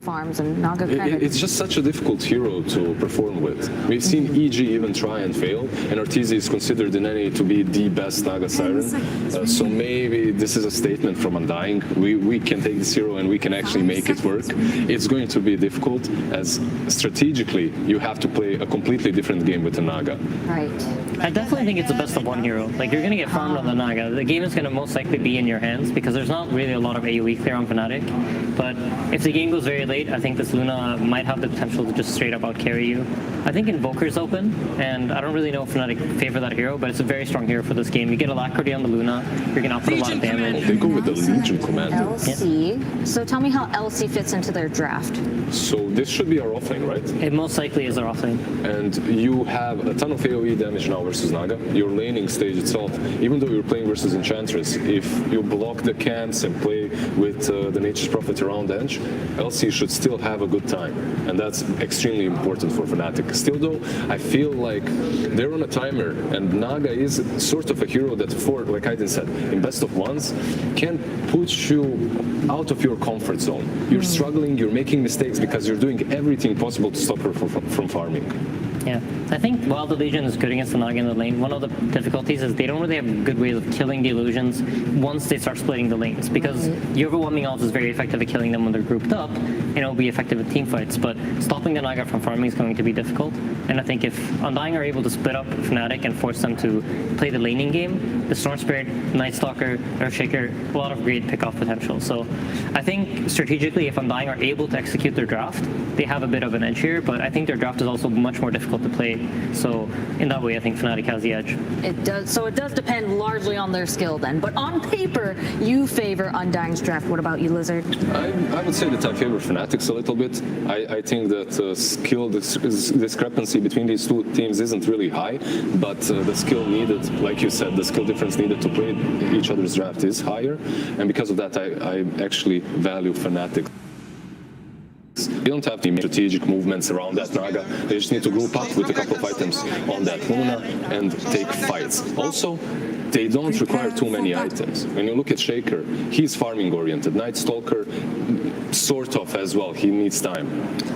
farms and Naga kind of... It's just such a difficult hero to perform with. We've seen EG even try and fail, and Arteezy is considered in NA to be the best Naga Siren. So maybe this is a statement from Undying. We can take this hero and we can actually make it work. It's going to be difficult, as strategically you have to play a completely different game with the Naga. Right. I definitely think it's a best of one hero. Like, you're going to get farmed on the Naga. The game is going to most likely be in your hands because there's not really a lot of AoE clear on Fnatic. But if the game goes very late, I think this Luna might have the potential to just straight up out carry you. I think Invoker's open, and I don't really know if Fnatic favor that hero, but it's a very strong hero for this game. You get Alacrity on the Luna, you're going to output a lot of damage. They go with the Legion Commander. LC. Yep. So tell me how LC fits into their draft. So this should be our offlane, right? It most likely is our offlane. And you have a ton of AoE damage now versus Naga. Your laning stage itself, even though you're playing versus Enchantress, if you block the camps and play with the Nature's Prophet around edge, LC should still have a good time. And that's extremely important for Fnatic. Still though, I feel like they're on a timer, and Naga is sort of a hero that, like Aiden said, in best of ones, can put you out of your comfort zone. You're struggling, you're making mistakes because you're doing everything possible to stop her from farming. Yeah, I think while the Legion is good against the Naga in the lane, one of the difficulties is they don't really have good ways of killing the illusions once they start splitting the lanes, because your overwhelming ult is very effective at killing them when they're grouped up, and it'll be effective in team fights, but stopping the Naga from farming is going to be difficult. And I think if Undying are able to split up Fnatic and force them to play the laning game, the Storm Spirit, Night Stalker, Earthshaker, a lot of great pick-off potential. So I think strategically, if Undying are able to execute their draft, they have a bit of an edge here, but I think their draft is also much more difficult to play. So in that way, I think Fnatic has the edge. It does. So it does depend largely on their skill then. But on paper, you favor Undying's draft. What about you, Lizard? I would say that I favor Fnatic's a little bit. I think that skill discrepancy between these two teams isn't really high, but the skill needed, like you said, the skill difference needed to play each other's draft is higher. And because of that, I actually value Fnatic. They don't have the strategic movements around that Naga. They just need to group up with a couple of items on that Luna and take fights. Also, they don't require too many items. When you look at Shaker, he's farming oriented. Night Stalker, sort of as well. He needs time.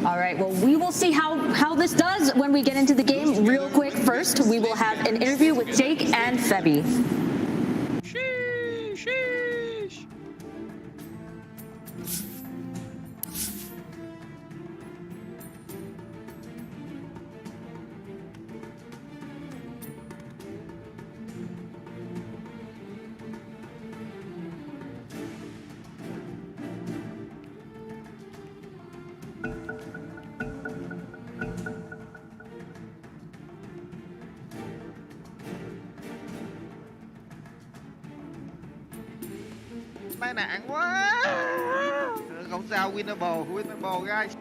All right, well, we will see how this does when we get into the game. Real quick, first, we will have an interview with Jake and Febby. Tai nạn quá. Không sao, winnable guys.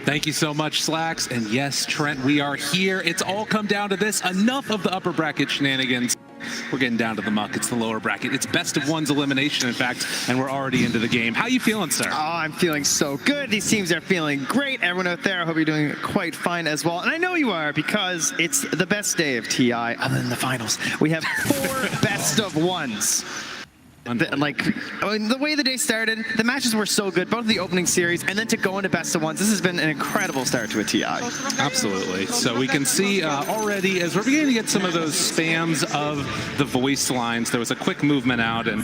Thank you so much, Slacks. And yes, Trent, we are here. It's all come down to this. Enough of the upper bracket shenanigans. We're getting down to the muck. It's the lower bracket. It's best of one's elimination, in fact, and we're already into the game. How you feeling, sir? Oh, I'm feeling so good. These teams are feeling great. Everyone out there, I hope you're doing quite fine as well. And I know you are, because it's the best day of TI other than the finals. We have 4 best of ones. The way the day started, the matches were so good, both the opening series and then to go into best of ones. This has been an incredible start to a TI. Absolutely. So we can see already, as we're beginning to get some of those spams of the voice lines, there was a quick movement out and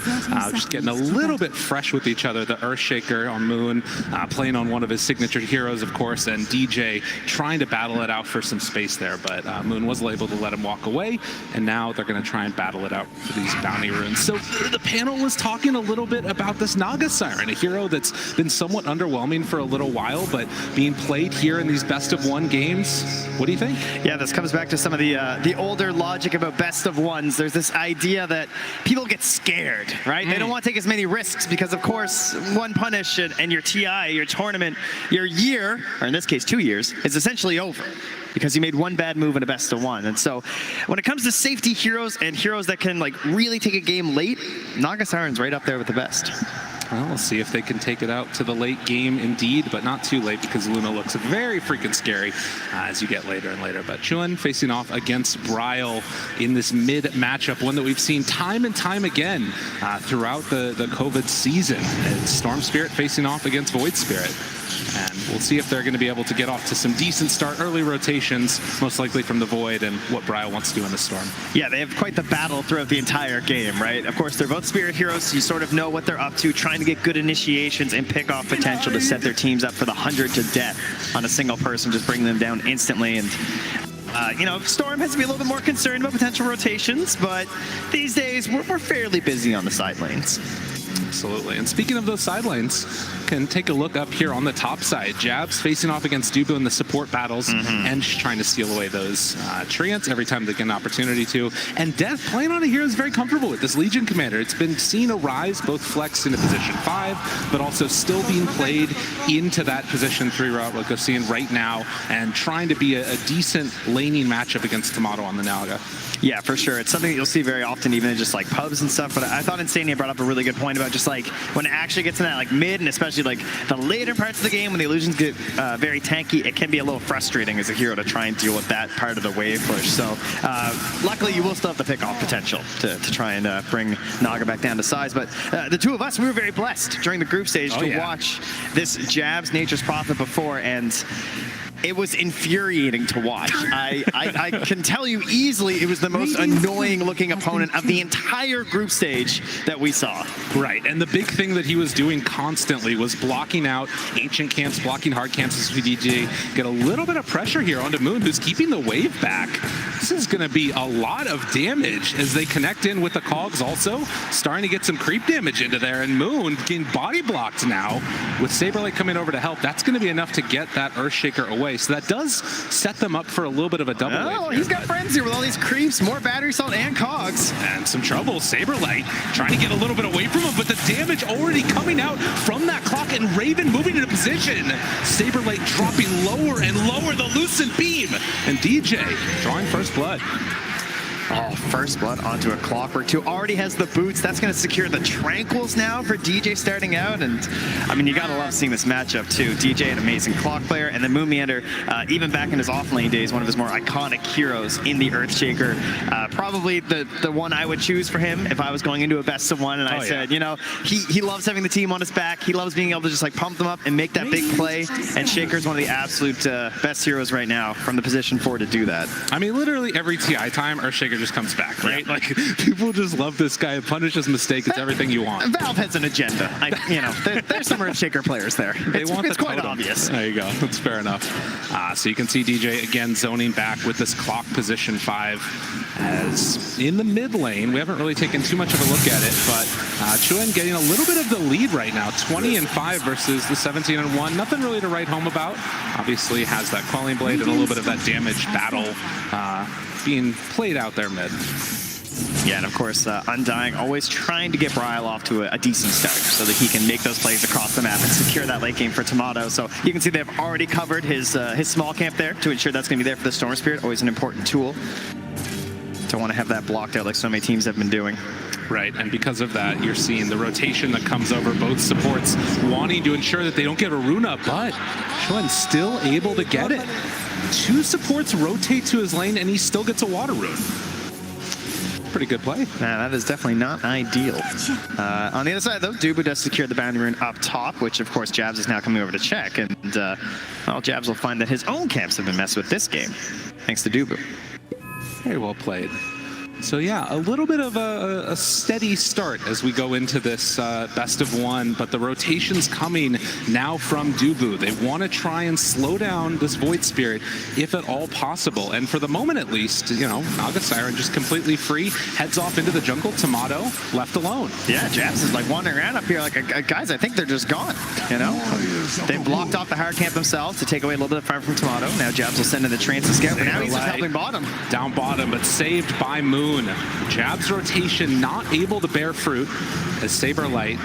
just getting a little bit fresh with each other. The Earthshaker on Moon playing on one of his signature heroes, of course, and DJ trying to battle it out for some space there, but Moon wasn't able to let him walk away, and now they're going to try and battle it out for these bounty runes. So the panel was talking a little bit about this Naga Siren, a hero that's been somewhat underwhelming for a little while, but being played here in these best of one games. What do you think? Yeah, this comes back to some of the older logic about best of ones. There's this idea that people get scared, right? They don't want to take as many risks because, of course, one punish and your TI, your tournament, your year, or in this case 2 years, is essentially over, because you made one bad move in a best of one. And so when it comes to safety heroes and heroes that can like really take a game late, Naga Siren's right up there with the best. Well, we'll see if they can take it out to the late game indeed, but not too late because Luna looks very freaking scary as you get later and later. But Chuan facing off against Bryle in this mid matchup, one that we've seen time and time again throughout the COVID season. It's Storm Spirit facing off against Void Spirit. And we'll see if they're going to be able to get off to some decent start, early rotations, most likely from the Void and what Bryle wants to do in the Storm. Yeah, they have quite the battle throughout the entire game, right? Of course, they're both Spirit heroes, so you sort of know what they're up to, trying to get good initiations and pick off potential to set their teams up for the 100 to death on a single person, just bringing them down instantly. And you know, Storm has to be a little bit more concerned about potential rotations, but these days we're fairly busy on the side lanes. Absolutely. And speaking of those side lanes, can take a look up here on the top side. Jabs facing off against Dubu in the support battles, and trying to steal away those treants every time they get an opportunity to. And Death playing on a hero is very comfortable with this Legion Commander. It's been seen a rise, both flexed into position 5, but also still being played into that position 3 route like we're seeing right now, and trying to be a decent laning matchup against Tomato on the Nalaga. Yeah, for sure. It's something that you'll see very often, even in just like pubs and stuff. But I thought Insania brought up a really good point about just like when it actually gets in that like mid and especially like the later parts of the game when the illusions get very tanky, it can be a little frustrating as a hero to try and deal with that part of the wave push. So luckily you will still have the pick-off potential to try and bring Naga back down to size. But the two of us, we were very blessed during the group stage to watch this Jabs Nature's Prophet before, and it was infuriating to watch. I can tell you easily it was the most annoying looking opponent of the entire group stage that we saw. Right, and the big thing that he was doing constantly was blocking out ancient camps, blocking hard camps as VDG. Get a little bit of pressure here onto Moon, who's keeping the wave back. This is going to be a lot of damage as they connect in with the cogs also. Starting to get some creep damage into there, and Moon getting body blocked now. With Saberlight coming over to help, that's going to be enough to get that Earthshaker away. So that does set them up for a little bit of a double wave. Oh, he's got friends here with all these creeps, more battery salt and cogs. And some trouble. Saberlight trying to get a little bit away from him, but the damage already coming out from that clock, and Raven moving into position. Saberlight dropping lower and lower, the Lucent Beam. And DJ drawing first blood. Oh, first blood onto a Clockwork 2. Already has the boots. That's going to secure the Tranquils now for DJ starting out. And, I mean, you got to love seeing this matchup, too. DJ, an amazing clock player. And then Moon Meander, even back in his off-lane days, one of his more iconic heroes in the Earthshaker. Probably the one I would choose for him if I was going into a best of one. And I said, you know, he loves having the team on his back. He loves being able to just, like, pump them up and make that big play. And Shaker's one of the absolute best heroes right now from the position 4 to do that. I mean, literally every TI time, Earthshaker just comes back, right? Like, people just love this guy. Punish his mistake. It's everything you want. Valve has an agenda. You know, there's some Earthshaker players there. It's quite obvious. There you go. That's fair enough. So you can see DJ again zoning back with this clock position 5 as in the mid lane. We haven't really taken too much of a look at it, but Chuan getting a little bit of the lead right now. 20-5 versus the 17-1. Nothing really to write home about. Obviously has that Quelling Blade and a little bit of that damage battle being played out there mid. Yeah, and of course, Undying always trying to get Bryle off to a decent start so that he can make those plays across the map and secure that late game for Tomato. So you can see they've already covered his small camp there to ensure that's going to be there for the Storm Spirit. Always an important tool. Don't want to have that blocked out like so many teams have been doing. Right, and because of that, you're seeing the rotation that comes over both supports, wanting to ensure that they don't get a Runa, but Chuan's still able to get it. 2 supports rotate to his lane, and he still gets a water rune. Pretty good play. Nah, that is definitely not ideal. On the other side, though, Dubu does secure the bounty rune up top, which, of course, Jabs is now coming over to check. And, well, Jabs will find that his own camps have been messed with this game, thanks to Dubu. Very well played. So yeah, a little bit of a steady start as we go into this best of one, but the rotation's coming now from Dubu. They want to try and slow down this Void Spirit if at all possible. And for the moment at least, you know, Naga Siren just completely free, heads off into the jungle, Tomato left alone. Yeah, Jabs is like wandering around up here like, guys, I think they're just gone, you know? They've blocked off the hard camp themselves to take away a little bit of fire from Tomato. Now Jabs will send in the Trance to Scout, but now he's just helping bottom. Down bottom, but saved by Moon. Jab's rotation not able to bear fruit as Saberlight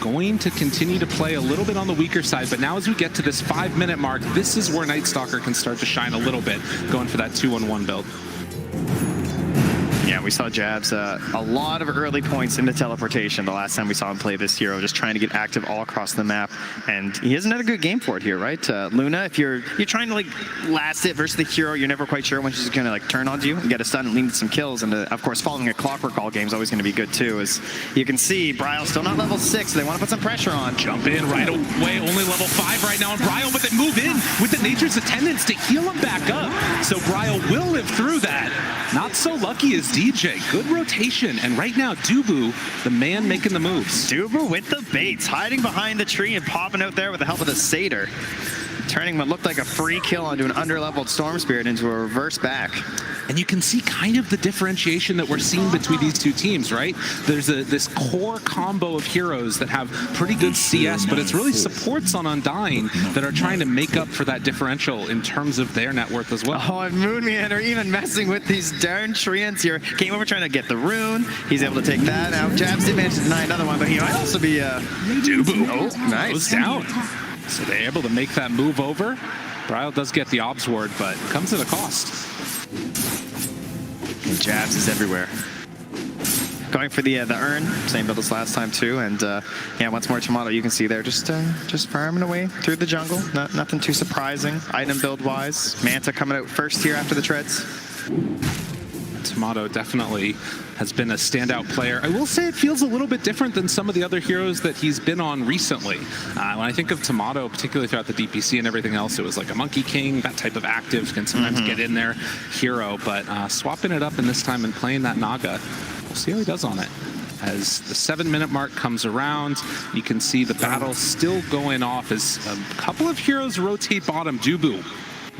going to continue to play a little bit on the weaker side, but now as we get to this 5-minute mark, this is where Night Stalker can start to shine a little bit, going for that 2-1-1 build. Yeah, we saw Jabs a lot of early points into teleportation the last time we saw him play this hero, just trying to get active all across the map. And he has another good game for it here, right? Luna, if you're trying to like last it versus the hero, you're never quite sure when she's gonna like turn on you and get a stun and lead to some kills. And of course, following a clockwork all game is always gonna be good too. As you can see, Bryle's still not level 6. So they want to put some pressure on. Jump in right away, only level 5 right now on Bryle, but they move in with the Nature's Attendants to heal him back up. So Bryle will live through that. Not so lucky as DJ. Good rotation, and right now Dubu, the man making the moves. Dubu with the baits, hiding behind the tree and popping out there with the help of the Satyr. Turning what looked like a free kill onto an underleveled Storm Spirit into a reverse back. And you can see kind of the differentiation that we're seeing between these two teams, right? There's this core combo of heroes that have pretty good CS, but it's really supports on Undying that are trying to make up for that differential in terms of their net worth as well. Oh, and Moonman are even messing with these darn treants here. Came over trying to get the rune. He's able to take that. Now, Jabs did manage to deny another one, but he might also be Dubu. Oh, nice. Goes down. So they're able to make that move over. Bryle does get the Obs ward, but comes at a cost. And Jabs is everywhere. Going for the urn, same build as last time too, and yeah, once more Tomato, you can see there just farming away through the jungle. Nothing too surprising, item build wise. Manta coming out first here after the treads. Tomato definitely has been a standout player. I will say it feels a little bit different than some of the other heroes that he's been on recently. When I think of Tomato, particularly throughout the DPC and everything else, it was like a Monkey King, that type of active can sometimes get in there hero, but swapping it up in this time and playing that Naga, we'll see how he does on it. As the 7-minute mark comes around, you can see the battle still going off as a couple of heroes rotate bottom. Dubu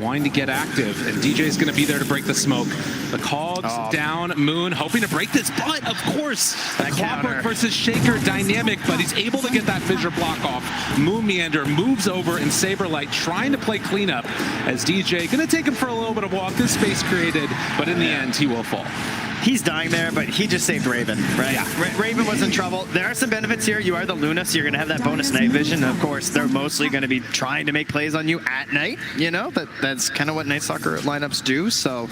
wanting to get active, and DJ's going to be there to break the smoke. The cogs down, Moon hoping to break this, but of course, the Clockwork versus Shaker dynamic, but he's able to get that fissure block off. Moon Meander moves over, and Saberlight trying to play cleanup as DJ going to take him for a little bit of walk. This space created, but in the end, he will fall. He's dying there, but he just saved Raven, right? Yeah. Raven was in trouble. There are some benefits here. You are the Luna, so you're going to have that bonus night vision. Of course, they're mostly going to be trying to make plays on you at night. You know, that's kind of what Night Stalker lineups do. So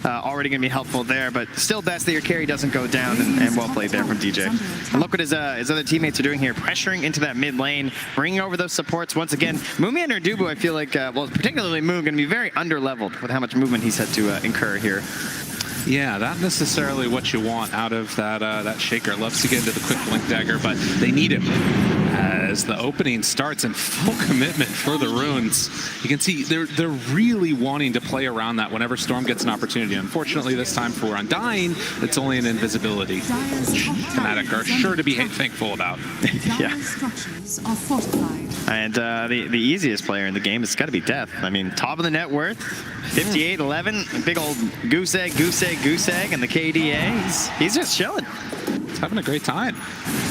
already going to be helpful there, but still best that your carry doesn't go down, and well played there from DJ. And look what his other teammates are doing here, pressuring into that mid lane, bringing over those supports once again. Moonman or Dubu, I feel like, well, particularly Moon, going to be very under-leveled with how much movement he's had to incur here. Yeah, not necessarily what you want out of that Shaker. Loves to get into the quick blink dagger, but they need him. As the opening starts in full commitment for the runes, you can see they're really wanting to play around that whenever Storm gets an opportunity. Unfortunately, this time for Undying, it's only an invisibility, which Fnatic are sure to be thankful about. Yeah. And the easiest player in the game has got to be Death. I mean, top of the net worth, 58-11, big old goose egg, and the KDA. He's just chilling. He's having a great time.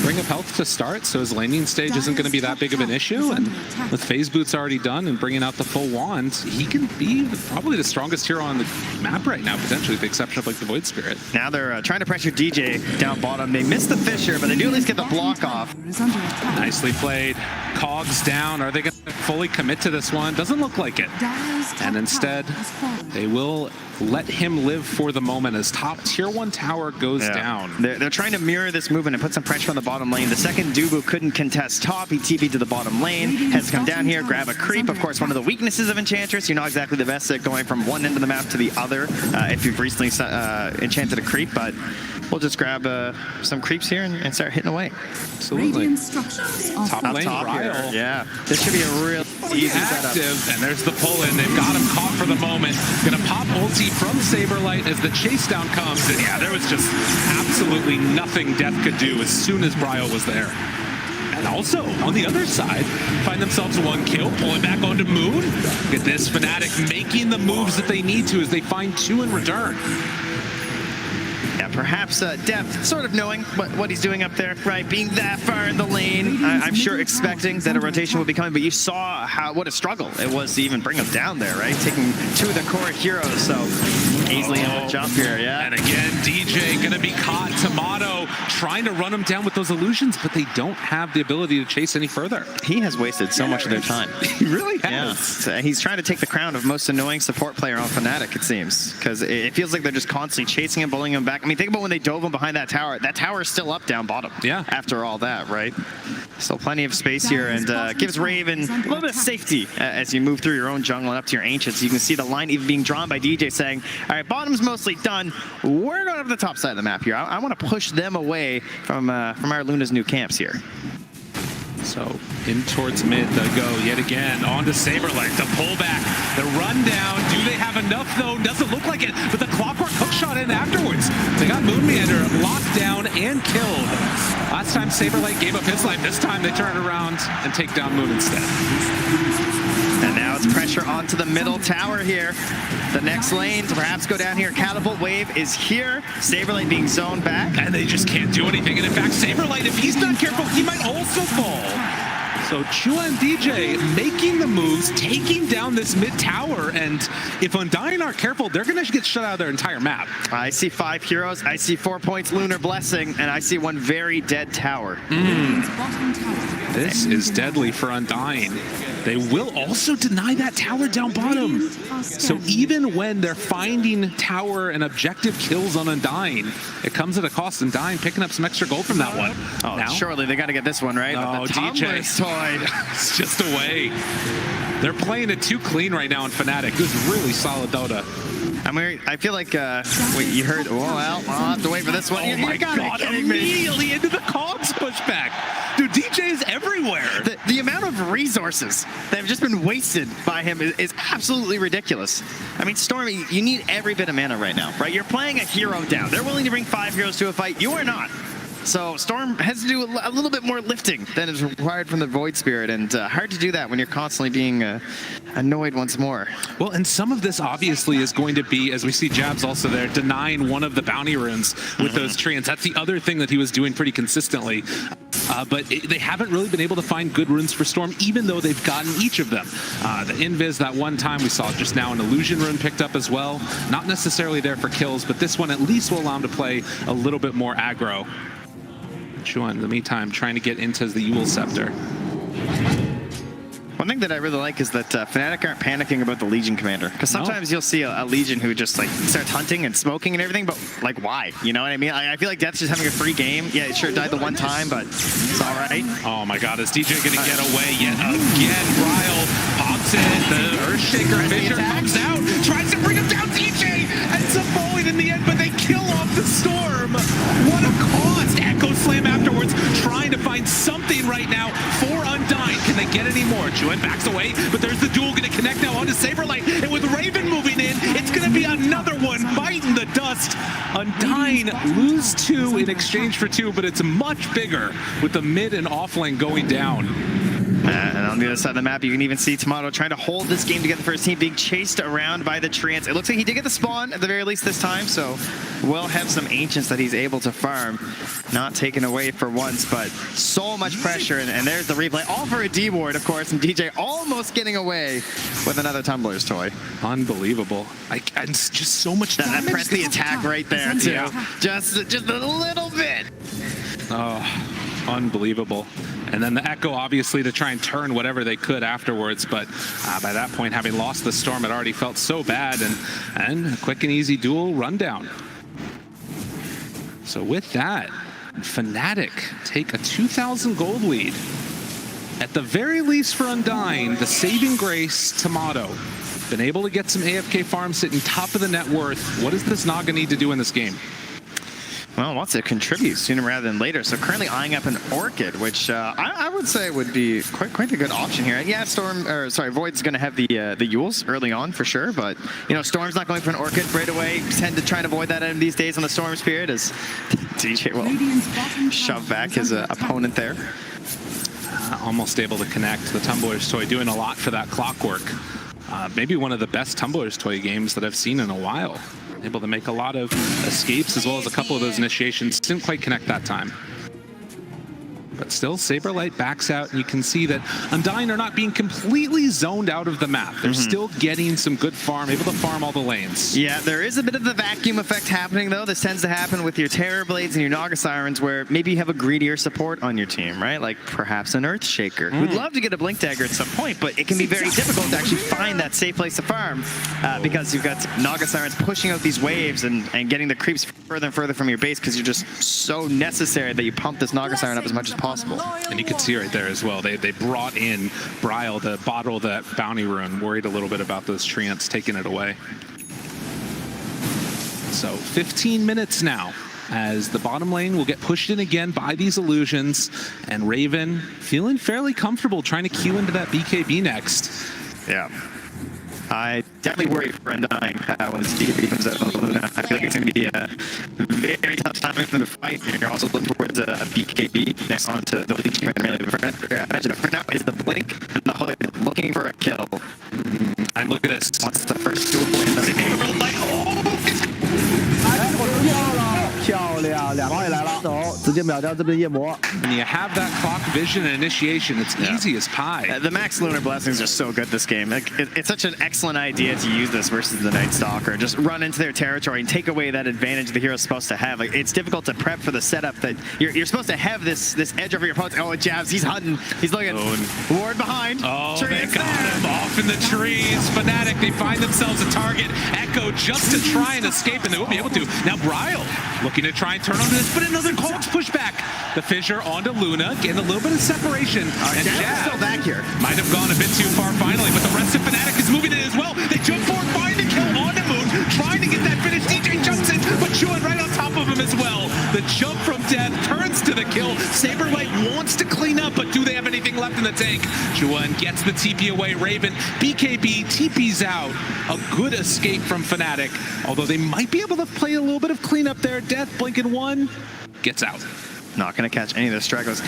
Bring up health to start, so his laning stage isn't going to be that big of an issue. And with phase boots already done and bringing out the full wand, he can be probably the strongest hero on the map right now, potentially, with the exception of like the Void Spirit. Now they're trying to pressure DJ down bottom. They missed the Fissure, but they do at least get the block off. Nicely played. Cogs down. Are they going to fully commit to this one? Doesn't look like it. And instead, they will let him live for the moment as top tier 1 tower goes down. They're trying to mirror this movement and put some pressure on the bottom lane. The second Dubu couldn't contest top, he TP'd to the bottom lane, has to come down here, grab a creep. Of course, one of the weaknesses of Enchantress, you're not exactly the best at going from one end of the map to the other if you've recently enchanted a creep, but we'll just grab some creeps here and start hitting away. Absolutely. Top lane, Ryle. Yeah, this should be a real easy active, setup. And there's the pull-in. They've got him caught for the moment. Gonna pop ulti from Saberlight as the chase down comes. And yeah, there was just absolutely nothing Death could do as soon as Bryle was there. And also, on the other side, find themselves 1 kill, pulling back onto Moon. Look at this, Fnatic making the moves that they need to as they find 2 in return. Yeah, perhaps Depth sort of knowing what he's doing up there, right? Being that far in the lane, I'm sure expecting that a rotation would be coming, but you saw what a struggle it was to even bring him down there, right? Taking 2 of the core heroes, so Easily able to jump here, yeah. And again, DJ gonna be caught. Tomato trying to run him down with those illusions, but they don't have the ability to chase any further. He has wasted so much of their time. He really has. Yeah. So he's trying to take the crown of most annoying support player on Fnatic, it seems, because it feels like they're just constantly chasing him, bullying him back. I mean, think about when they dove him behind that tower. That tower is still up down bottom. Yeah. After all that, right? Still plenty of space here, and gives Raven a little bit of safety as you move through your own jungle and up to your Ancients. You can see the line even being drawn by DJ saying, all right, bottom's mostly done. We're going up the top side of the map here. I want to push them away from our Luna's new camps here. So in towards mid they go yet again. On to Saberlight, the pullback, the rundown. Do they have enough though? Doesn't look like it, but the clockwork hook shot in afterwards. They got Moonmeander locked down and killed. Last time Saberlight gave up his life. This time they turn around and take down Moon instead. And now it's pressure onto the middle tower here. The next lane to perhaps go down here. Catapult wave is here. Saberlight being zoned back. And they just can't do anything. And in fact, Saberlight, if he's not careful, he might also fall. So Chua and DJ making the moves, taking down this mid tower, and if Undying aren't careful, they're going to get shut out of their entire map. I see 5 heroes, I see 4 points Lunar Blessing, and I see 1 very dead tower. This is deadly for Undying. They will also deny that tower down bottom. So even when they're finding tower and objective kills on Undying, it comes at a cost. Undying picking up some extra gold from that one. Oh, now, surely they got to get this one, right? Oh, the DJ. toy. It's just away. They're playing it too clean right now in Fnatic. This is really solid DotA. I mean, I feel like, wait, you heard, oh, well, I'll have to wait for this one. Oh my God, immediately into the cogs pushback. Dude, DJ is everywhere. The amount of resources that have just been wasted by him is absolutely ridiculous. I mean, Stormy, you need every bit of mana right now, right? You're playing a hero down. They're willing to bring 5 heroes to a fight. You are not. So Storm has to do a little bit more lifting than is required from the Void Spirit, and hard to do that when you're constantly being annoyed once more. Well, and some of this obviously is going to be, as we see Jabs also there, denying one of the bounty runes with those treants. That's the other thing that he was doing pretty consistently. But they haven't really been able to find good runes for Storm, even though they've gotten each of them. The Invis, that one time we saw just now an Illusion rune picked up as well. Not necessarily there for kills, but this one at least will allow him to play a little bit more aggro. Chua, in the meantime, trying to get into the Yule Scepter. One thing that I really like is that Fnatic aren't panicking about the Legion commander. Because sometimes you'll see a Legion who just like starts hunting and smoking and everything, but like why? You know what I mean? I feel like Death's just having a free game. Yeah, it sure died the one time, but it's all right. Oh my God, is DJ gonna get away yet again? Ryle pops in, the Earthshaker Fisher comes out, tries to bring him down. DJ ends up falling in the end, but they kill off the Storm. What a cost! Echo Slam afterwards, trying to find something right now for Undying. Can they get any more? Juan backs away, but there's the duel gonna connect now onto Saberlight, and with Raven moving in, it's gonna be another one biting the dust. Undying lose 2 in exchange for 2, but it's much bigger with the mid and off lane going down. And on the other side of the map, you can even see Tomato trying to hold this game together for his team, being chased around by the treants. It looks like he did get the spawn at the very least this time, so will have some Ancients that he's able to farm. Not taken away for once, but so much pressure, and there's the replay. All for a D ward, of course, and DJ almost getting away with another Tumbler's toy. Unbelievable. And just so much that pressed the attack right there, too. Yeah. Just a little bit. Oh, unbelievable. And then the Echo, obviously, to try and turn whatever they could afterwards. But by that point, having lost the Storm, it already felt so bad. And a quick and easy duel rundown. So with that, Fnatic take a 2,000 gold lead. At the very least for Undying, the saving grace, Tomato. Been able to get some AFK farm sitting top of the net worth. What does this Naga need to do in this game? Well, wants to contribute sooner rather than later. So currently eyeing up an Orchid, which I would say would be quite a good option here. And yeah, Void's going to have the Yules early on for sure, but you know, Storm's not going for an Orchid right away. Tend to try and avoid that these days on the Storm Spirit, as DJ will shove back his opponent there. Almost able to connect. The Tumbler's toy doing a lot for that clockwork. Maybe one of the best Tumbler's toy games that I've seen in a while. Able to make a lot of escapes as well as a couple of those initiations. Didn't quite connect that time. But but still Saberlight backs out, and you can see that Undying are not being completely zoned out of the map. They're still getting some good farm, able to farm all the lanes. Yeah, there is a bit of the vacuum effect happening, though. This tends to happen with your Terror Blades and your Naga Sirens, where maybe you have a greedier support on your team, right? Like perhaps an Earthshaker. We'd love to get a Blink Dagger at some point, but it can be very difficult to actually find that safe place to farm because you've got Naga Sirens pushing out these waves and getting the creeps further and further from your base because you're just so necessary that you pump this Naga Siren up as much as possible. And you can see right there as well, they brought in Bryle to bottle that bounty rune, worried a little bit about those treants taking it away. So 15 minutes now as the bottom lane will get pushed in again by these illusions, and Raven feeling fairly comfortable trying to queue into that BKB next. Yeah. I definitely worry for Undying when this BKB comes out of Luna. I feel like it's going to be a very tough time for them to fight. And you're also looking towards a BKB next on to the Leech Commander. Imagine for now is the Blink and the Hood looking for a kill. And look at this. What's the first duel in the game? When you have that clock vision and initiation, it's easy as pie. The Max Lunar Blessings are so good this game. Like, it's such an excellent idea to use this versus the Night Stalker. Just run into their territory and take away that advantage the hero's supposed to have. Like, it's difficult to prep for the setup that you're supposed to have this edge over your opponent. Oh, it jabs. He's hunting. He's looking. Ward behind. Oh, they got him off in the trees. Fnatic, they find themselves a target. Echo just to try and escape, and they won't be able to. Now Bryle looking to try and turn on this, but another Cogs pushback. The Fissure onto Luna, getting a little bit of separation. And Jab still back here. Might have gone a bit too far finally, but the rest of Fnatic is moving in as well. They jump forward, find a kill on the Moon, trying to get that finish. DJ jumps in, but Chuan right on top of him as well. The jump from Death turns to the kill. Saberlight wants to clean up, but do they have anything left in the tank? Chuan gets the TP away. Raven, BKB, TP's out. A good escape from Fnatic, although they might be able to play a little bit of cleanup there. Death, blinking one, gets out. Not going to catch any of those stragglers.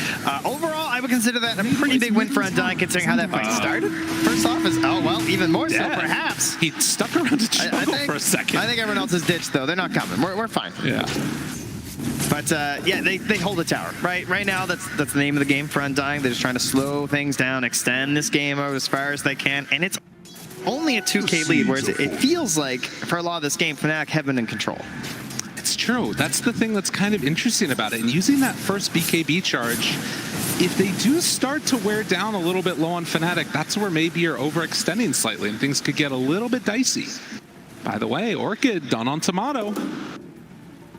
Overall, I would consider that a pretty big win for Undying, considering how that fight started. First off is, oh, well, even more so, perhaps. He stuck around to juggle for a second. I think everyone else is ditched, though. They're not coming. We're fine. Yeah. But, yeah, they hold the tower. Right now, that's the name of the game for Undying. They're just trying to slow things down, extend this game out as far as they can, and it's only a 2K lead, whereas it feels like, for a lot of this game, Fnatic have been in control. It's true. That's the thing that's kind of interesting about it. And using that first BKB charge, if they do start to wear down a little bit low on Fnatic, that's where maybe you're overextending slightly and things could get a little bit dicey. By the way, Orchid done on Tomato.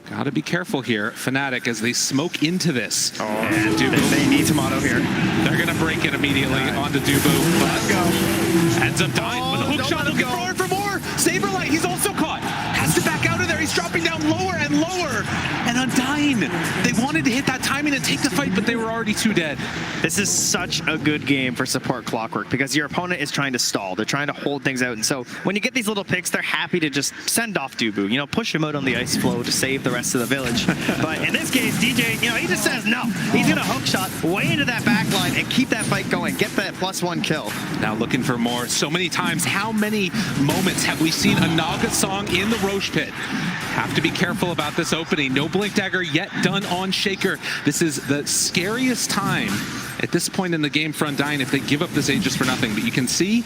Gotta be careful here, Fnatic, as they smoke into this. Oh, and they need Tomato here. They're gonna break it immediately onto Dubu. Let's go. Ends up dying with a hook shot, looking forward for more. Saberlight, he's also caught. Has to back out of there. He's dropping down lower and lower. And Undying, they wanted to hit that timing and take the fight, but they were already too dead. This is such a good game for support Clockwork because your opponent is trying to stall. They're trying to hold things out. And so when you get these little picks, they're happy to just send off Dubu, you know, push him out on the ice flow to save the rest of the village. But in this case, DJ, you know, he just says no. He's going to hook shot way into that back line and keep that fight going. Get that +1 kill. Now looking for more. So many times, how many moments have we seen a Naga song in the Roche pit? Have to be careful about this opening. No Blink Dagger yet done on Shaker. This is the scariest time at this point in the game for Undying if they give up this Aegis for nothing. But you can see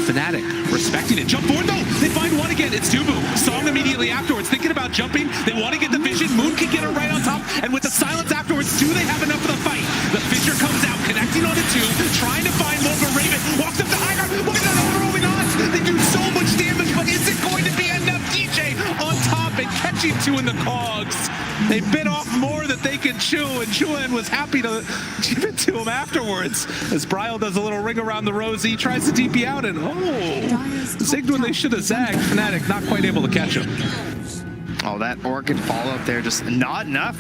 Fnatic respecting it. Jump forward though. They find one again. It's Dubu. Song immediately afterwards. Thinking about jumping. They want to get the vision. Moon can get her right on top. And with the silence afterwards, do they have enough for the fight? The Fissure comes out, connecting on the two, trying to find more for Raven. Walks up to Hydra. Look at that overrolling on. They do so much damage, but is it going to be enough? DJ on top and catching two in the Cogs. They bit off more that they can chew, and Chuan was happy to give it to him afterwards. As Bryle does a little ring around the rosy, tries to DP out, and zigged when they should have zagged. Fnatic not quite able to catch him. Oh, that Orchid follow-up there, just not enough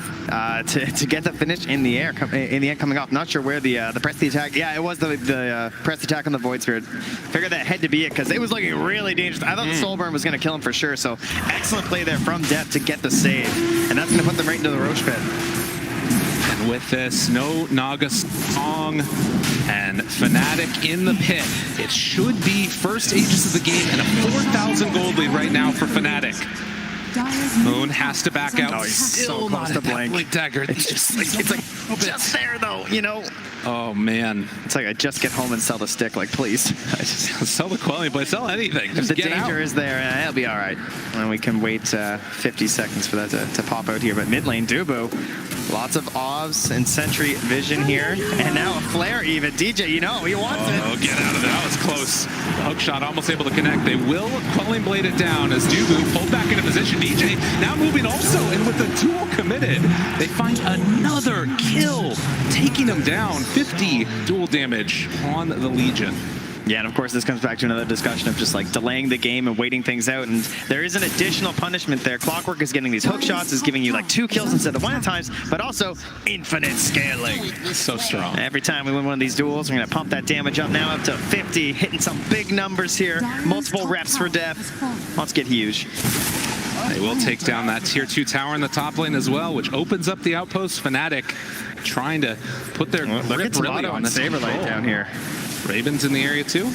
to get the finish in the air. In the end, coming off. Not sure where the press the attack. Yeah, it was the press attack on the Void Spirit. Figured that had to be it because it was looking really dangerous. I thought the Soul Burn was going to kill him for sure. So excellent play there from Death to get the save, and that's going to put them right into the Roche pit. And with this, no Naga song and Fnatic in the pit. It should be first Aegis of the game and a 4,000 gold lead right now for Fnatic. Moon has to back out. Oh, he's Still so close not to at that blink. blink dagger. It's just just there though, you know. Oh man. It's like I just get home and sell the stick, like please. I just, Sell the quelling, but sell anything. if Just the get danger out. is there, it'll be all right. And we can wait 50 seconds for that to pop out here. But mid lane, Dubu, lots of Ovs and Sentry vision here. And now a flare even. DJ, you know, he wants it. Oh, get out of there. That was close. Hook shot almost able to connect. They will quelling blade it down as Dubu pulled back into position. DJ now moving also, and with the duel committed, they find another kill, taking them down. 50 duel damage on the Legion. Yeah, and of course this comes back to another discussion of just like delaying the game and waiting things out, and there is an additional punishment there. Clockwork is getting these hook shots, is giving you like 2 kills instead of 1 at times, but also infinite scaling. So strong. Every time we win one of these duels, we're gonna pump that damage up now up to 50, hitting some big numbers here. Multiple reps for death. Let's get huge. They will take down that tier 2 tower in the top lane as well, which opens up the outpost. Fnatic trying to put their Look grip at really Tomato on and this Saberlight control. down here. Ravens in the area too.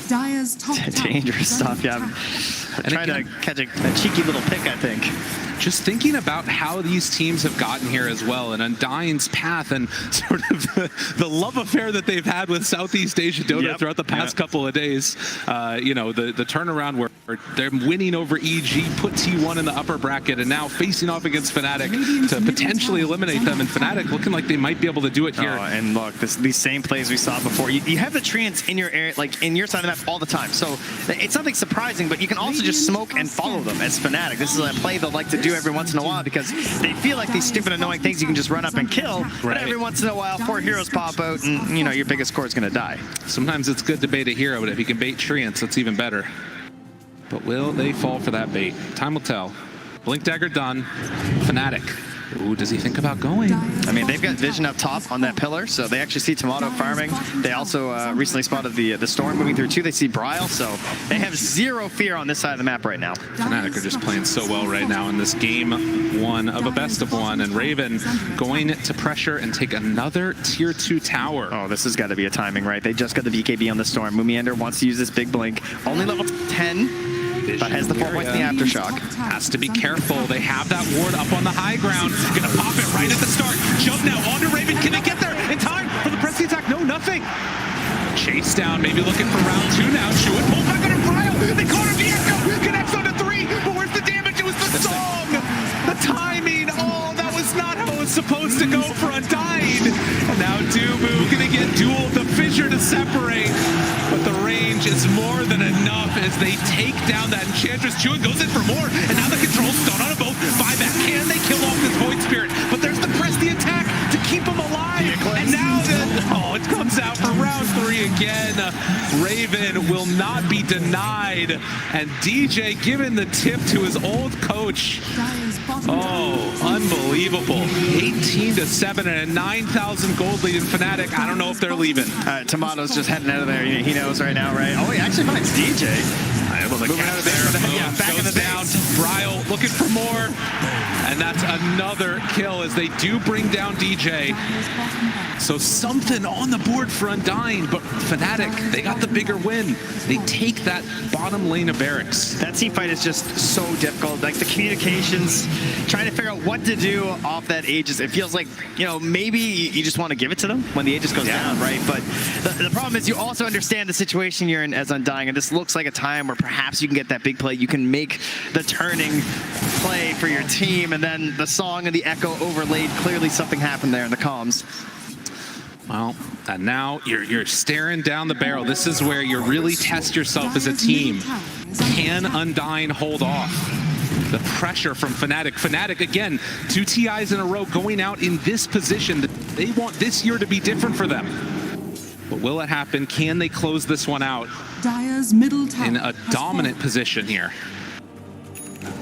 Dire's top Dangerous stuff, yeah. And Trying to again, catch a cheeky little pick, I think. just thinking about how these teams have gotten here as well, and Undying's path and sort of the love affair that they've had with Southeast Asia Dota throughout the past couple of days. You know, the turnaround where they're winning over EG, put T1 in the upper bracket, and now facing off against Fnatic to potentially eliminate them. And Fnatic looking like they might be able to do it here. Oh, and look, these same plays we saw before. You have the treants in your area, like in your side of the map all the time. So it's nothing surprising, but you can also just smoke and follow them as Fnatic. This is a play they'll like to do every once in a while because they feel like these stupid annoying things you can just run up and kill. But every once in a while, 4 heroes pop out and, you know, your biggest core is going to die. Sometimes it's good to bait a hero, but if you can bait treants, it's even better. But will they fall for that bait? Time will tell. Blink dagger done. Fnatic. Ooh, does he think about going? I mean, they've got vision up top on that pillar, so they actually see Tomato farming. They also recently spotted the storm moving through too. They see Bryle, so they have zero fear on this side of the map right now. Fnatic are just playing so well right now in this game 1 of a best of 1, and Raven going to pressure and take another tier 2 tower. Oh, this has got to be a timing, right? They just got the BKB on the storm. Mumiander wants to use this big blink. Only level 10. But has the 4 points in the aftershock. Has to be careful. They have that ward up on the high ground. Gonna pop it right at the start. Jump now onto Raven. Can they get there in time for the press the attack? No, nothing. Chase down, maybe looking for round 2 now. Chewin pulls back on a Bryle. They caught him. The echo connects onto 3. But where's the damage? It was the song. The timing. Oh, that was not how it was supposed to go for Undying. And now Dubu gonna get duel the fissure to separate. But the range is more than enough as they take down that Enchantress. Chewin goes in for more, and now the control's done on them both. Buyback, can they kill off this Void Spirit? But there's the press the attack to keep him alive. And now it comes out for round 3 again. Raven will not be denied. And DJ giving the tip to his old coach. Oh, unbelievable. 18-7 and a 9,000 gold lead in Fnatic. I don't know if they're leaving. Tomato's just heading out of there. He knows right now, right? Oh, he actually finds DJ. Able to Moving out of there. Yeah, back in the down. Bryle looking for more. And that's another kill as they do bring down DJ. So something on the board for Undying, but Fnatic, they got the bigger win. They take that bottom lane of barracks. That team fight is just so difficult. Like the communications, trying to figure out what to do off that Aegis. It feels like, you know, maybe you just want to give it to them when the Aegis goes down, right? But the problem is you also understand the situation you're in as Undying, and this looks like a time where perhaps you can get that big play. You can make the turning play for your team, and then the song and the echo overlaid. Clearly something happened there in the comms. Well, and now you're staring down the barrel. This is where you really test yourself as a team. Can Undying hold off the pressure from Fnatic? Fnatic, again, 2 TIs in a row going out in this position. They want this year to be different for them. But will it happen? Can they close this one out in a dominant position here?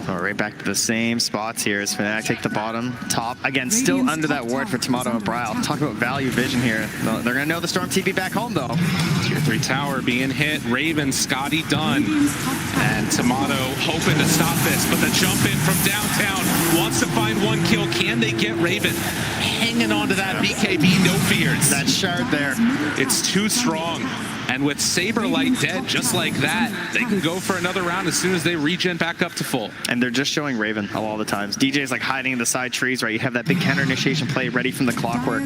Oh, right back to the same spots here as Fnatic take the bottom, top. Again, still under that ward for Tomato and Bryle. Talk about value vision here. They're going to know the Storm TP back home, though. Tier 3 tower being hit. Raven, Scotty done. And Tomato hoping to stop this, but the jump in from downtown wants to find 1 kill. Can they get Raven? Hanging on to that BKB, no fears. That shard there. It's too strong. And with Saberlight dead just like that, they can go for another round as soon as they regen back up to full. And they're just showing Raven a lot of the times. DJ's like hiding in the side trees, right? You have that big counter initiation play ready from the clockwork.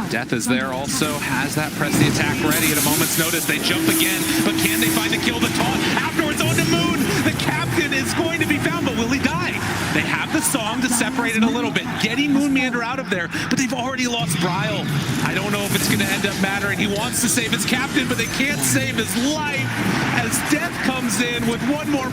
Death is there also, has that press the attack ready at a moment's notice. They jump again, but can they find the kill? The taunt afterwards on to Moon. The captain is going to be found, but will he die? They have the song to separate it a little bit, getting Moonmeander out of there, but they've already lost Bryle. I don't know if it's going to end up mattering. He wants to save his captain, but they can't save his life as Death comes in with one more